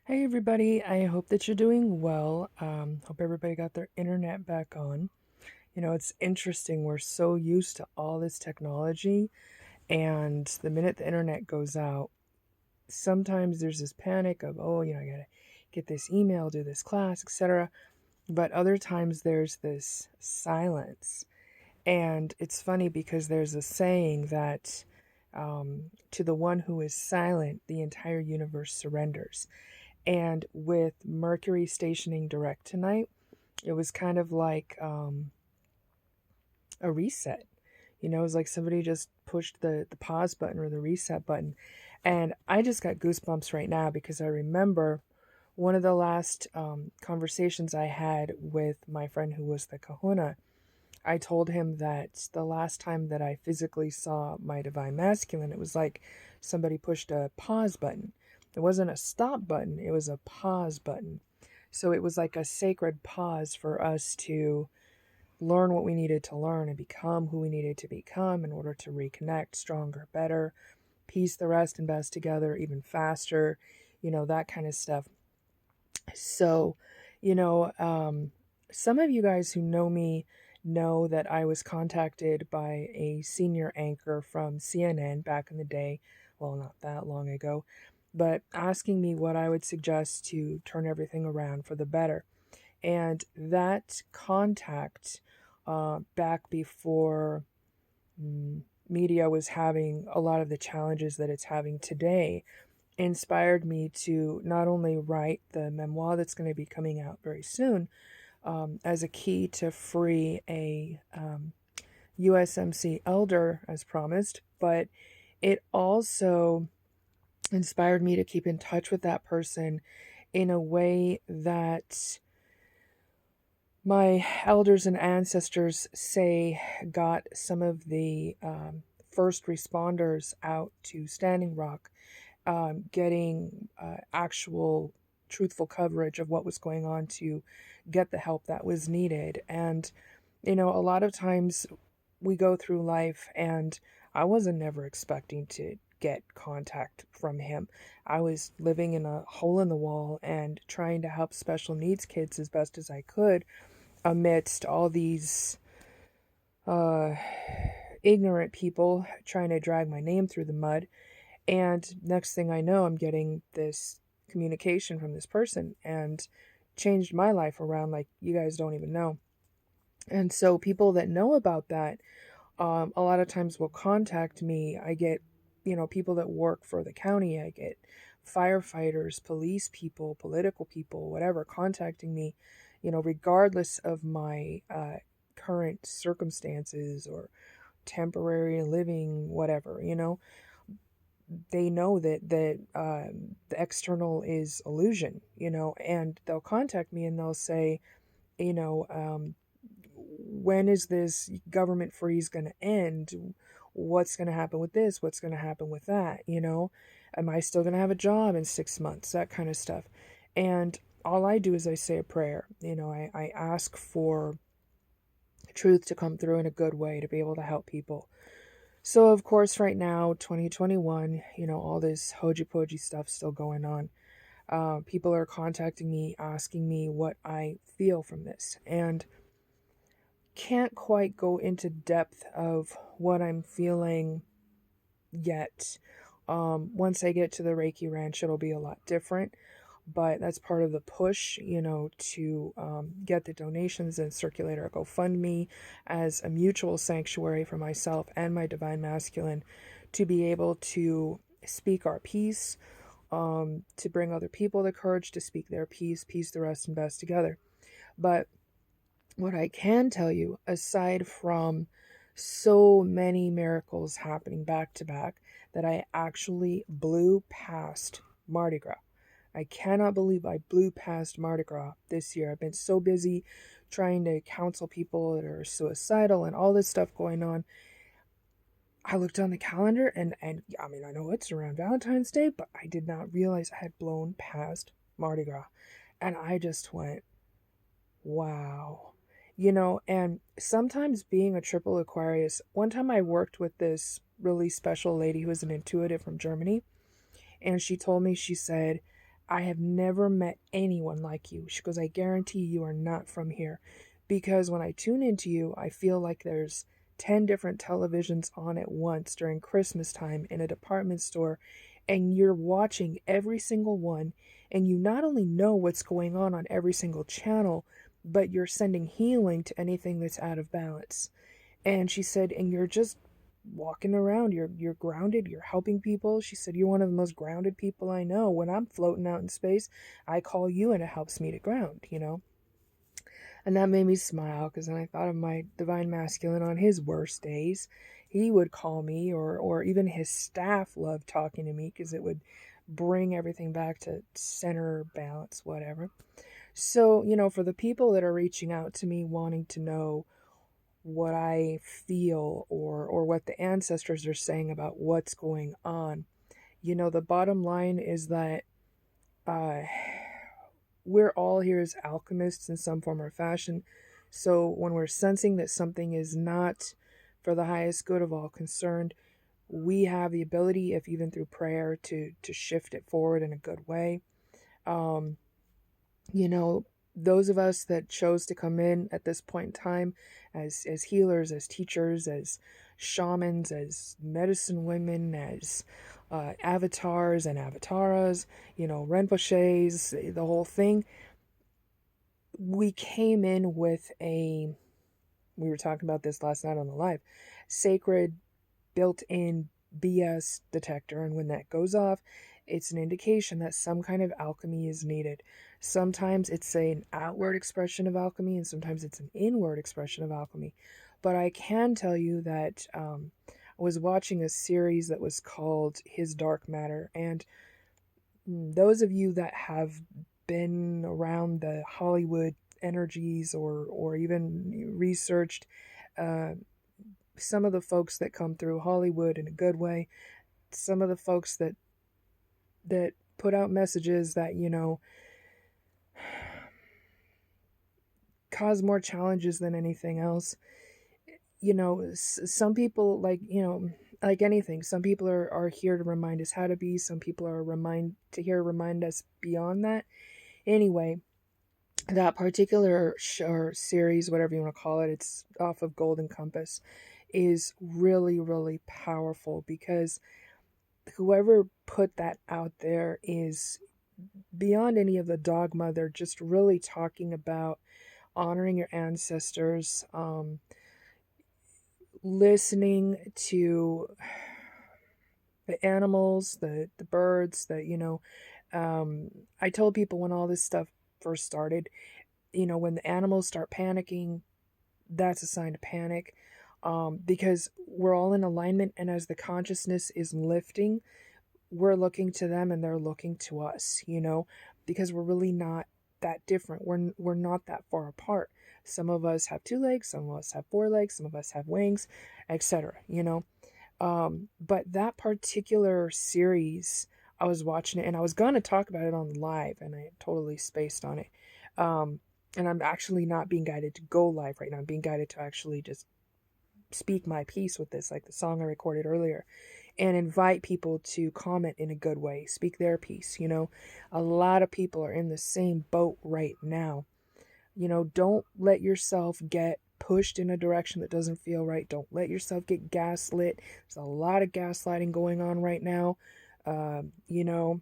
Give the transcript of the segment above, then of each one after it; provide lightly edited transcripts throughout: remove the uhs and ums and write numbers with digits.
Hey everybody, I hope that you're doing well. Hope everybody got their internet back on. It's interesting. We're so used to all this technology, and the minute the internet goes out, sometimes there's this panic of, oh, I gotta get this email, do this class, etc. But other times there's this silence. And it's funny because there's a saying that to the one who is silent, the entire universe surrenders. And with Mercury stationing direct tonight, it was kind of like a reset. It was like somebody just pushed the pause button or the reset button. And I just got goosebumps right now because I remember one of the last conversations I had with my friend who was the kahuna. I told him that the last time that I physically saw my divine masculine, it was like somebody pushed a pause button. It wasn't a stop button, it was a pause button. So it was like a sacred pause for us to learn what we needed to learn and become who we needed to become in order to reconnect stronger, better, piece the rest and best together even faster, that kind of stuff. So, you know, um, some of you guys who know me know that I was contacted by a senior anchor from CNN back in the day, well, not that long ago, but asking me what I would suggest to turn everything around for the better. And that contact, back before media was having a lot of the challenges that it's having today, inspired me to not only write the memoir that's going to be coming out very soon, as a key to free a USMC elder as promised, but it also inspired me to keep in touch with that person in a way that my elders and ancestors say got some of the first responders out to Standing Rock, getting actual truthful coverage of what was going on to get the help that was needed. And, a lot of times we go through life, and I wasn't never expecting to get contact from him. I was living in a hole in the wall and trying to help special needs kids as best as I could amidst all these uh, ignorant people trying to drag my name through the mud. And next thing I know, I'm getting this communication from this person and changed my life around like you guys don't even know. And so people that know about that, a lot of times will contact me. I get, people that work for the county. I get firefighters, police people, political people, whatever, contacting me, regardless of my current circumstances or temporary living, whatever, they know that the external is illusion, and they'll contact me and they'll say, you know, um, when is this government freeze going to end? What's going to happen with this? What's going to happen with that? Am I still going to have a job in 6 months? That kind of stuff. And all I do is I say a prayer. I ask for truth to come through in a good way to be able to help people. So, of course, right now, 2021, all this hoji poji stuff still going on. People are contacting me, asking me what I feel from this. And can't quite go into depth of what I'm feeling yet. Once I get to the Reiki Ranch, it'll be a lot different. But that's part of the push, to get the donations and circulate our GoFundMe as a mutual sanctuary for myself and my divine masculine to be able to speak our piece, to bring other people the courage to speak their piece the rest and best together. But what I can tell you, aside from so many miracles happening back to back, that I actually blew past Mardi Gras. I cannot believe I blew past Mardi Gras this year. I've been so busy trying to counsel people that are suicidal and all this stuff going on. I looked on the calendar and I mean, I know it's around Valentine's Day, but I did not realize I had blown past Mardi Gras. And I just went, wow. And sometimes being a triple Aquarius, one time I worked with this really special lady who was an intuitive from Germany, and she told me, she said, I have never met anyone like you. She goes, I guarantee you are not from here. Because when I tune into you, I feel like there's 10 different televisions on at once during Christmas time in a department store, and you're watching every single one, and you not only know what's going on every single channel, but you're sending healing to anything that's out of balance. And she said, and you're just walking around, you're grounded, you're helping people. She said, you're one of the most grounded people I know. When I'm floating out in space, I call you and it helps me to ground. And that made me smile, because then I thought of my divine masculine on his worst days. He would call me, or even his staff loved talking to me, because it would bring everything back to center, balance, whatever. So, for the people that are reaching out to me wanting to know what I feel, or what the ancestors are saying about what's going on, the bottom line is that uh, we're all here as alchemists in some form or fashion. So when we're sensing that something is not for the highest good of all concerned, we have the ability, if even through prayer, to shift it forward in a good way. Um, you know, those of us that chose to come in at this point in time as healers, as teachers, as shamans, as medicine women, as avatars and avataras, Rinpoches, the whole thing. We came in with we were talking about this last night on the live, sacred built-in BS detector, and when that goes off, it's an indication that some kind of alchemy is needed. Sometimes it's an outward expression of alchemy, and sometimes it's an inward expression of alchemy. But I can tell you that I was watching a series that was called His Dark Matter, and those of you that have been around the Hollywood energies, or even researched uh, some of the folks that come through Hollywood in a good way, some of the folks that put out messages that cause more challenges than anything else. Some people, like anything, some people are here to remind us how to be. Some people are remind us beyond that. Anyway, that particular or series, whatever you want to call it, it's off of Golden Compass, is really, really powerful, because whoever put that out there is beyond any of the dogma. They're just really talking about honoring your ancestors, listening to the animals, the birds, I told people when all this stuff first started, when the animals start panicking, that's a sign to panic, because we're all in alignment, and as the consciousness is lifting, we're looking to them and they're looking to us, because we're really not that different. We're not that far apart. Some of us have two legs, some of us have four legs, some of us have wings, etc. But that particular series, I was watching it, and I was going to talk about it on live, and I totally spaced on it. And I'm actually not being guided to go live right now. I'm being guided to actually just speak my piece with this, like the song I recorded earlier, and invite people to comment in a good way, speak their piece. A lot of people are in the same boat right now. Don't let yourself get pushed in a direction that doesn't feel right. Don't let yourself get gaslit. There's a lot of gaslighting going on right now. You know,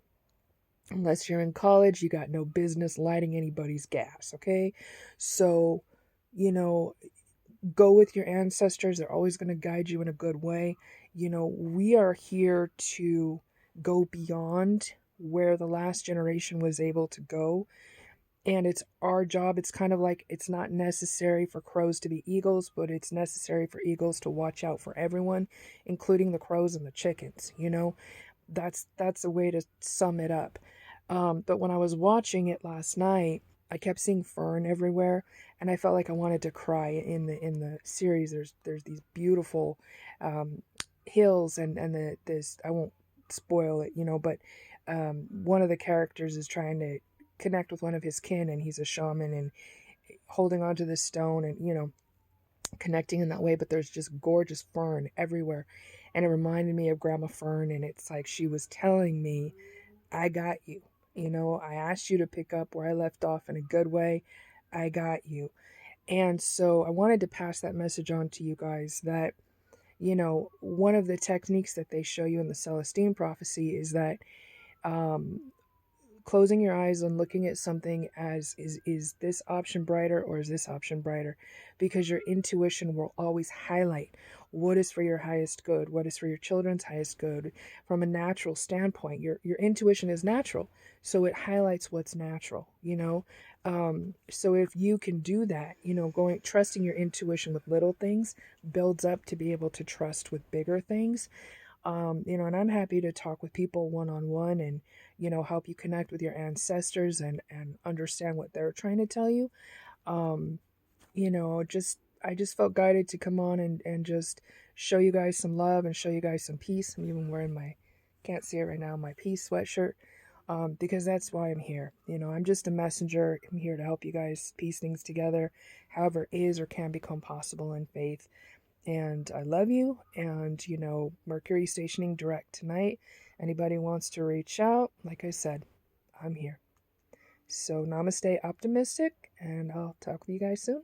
unless you're in college, you got no business lighting anybody's gas, okay? So, you know, go with your ancestors. They're always going to guide you in a good way. We are here to go beyond where the last generation was able to go. And it's our job. It's kind of like, it's not necessary for crows to be eagles, but it's necessary for eagles to watch out for everyone, including the crows and the chickens. That's a way to sum it up. But when I was watching it last night, I kept seeing fern everywhere, and I felt like I wanted to cry. In the series. There's these beautiful hills, and this, I won't spoil it, but one of the characters is trying to connect with one of his kin, and he's a shaman, and holding onto this stone, and connecting in that way. But there's just gorgeous fern everywhere, and it reminded me of Grandma Fern, and it's like she was telling me, I got you. You know, I asked you to pick up where I left off in a good way. I got you. And so I wanted to pass that message on to you guys that, you know, one of the techniques that they show you in the Celestine prophecy is that um, closing your eyes and looking at something as is this option brighter or is this option brighter, because your intuition will always highlight what is for your highest good, what is for your children's highest good. From a natural standpoint, your intuition is natural, so it highlights what's natural, you know. So if you can do that, you know, going trusting your intuition with little things builds up to be able to trust with bigger things. You know, and I'm happy to talk with people one on one and, you know, help you connect with your ancestors and understand what they're trying to tell you. Um, you know, just I just felt guided to come on and just show you guys some love and show you guys some peace. I'm even wearing my, can't see it right now, my peace sweatshirt. Because that's why I'm here. You know, I'm just a messenger. I'm here to help you guys piece things together, however it is or can become possible in faith. And I love you. And, you know, Mercury stationing direct tonight. Anybody wants to reach out, like I said, I'm here. So, namaste, optimistic, and I'll talk with you guys soon.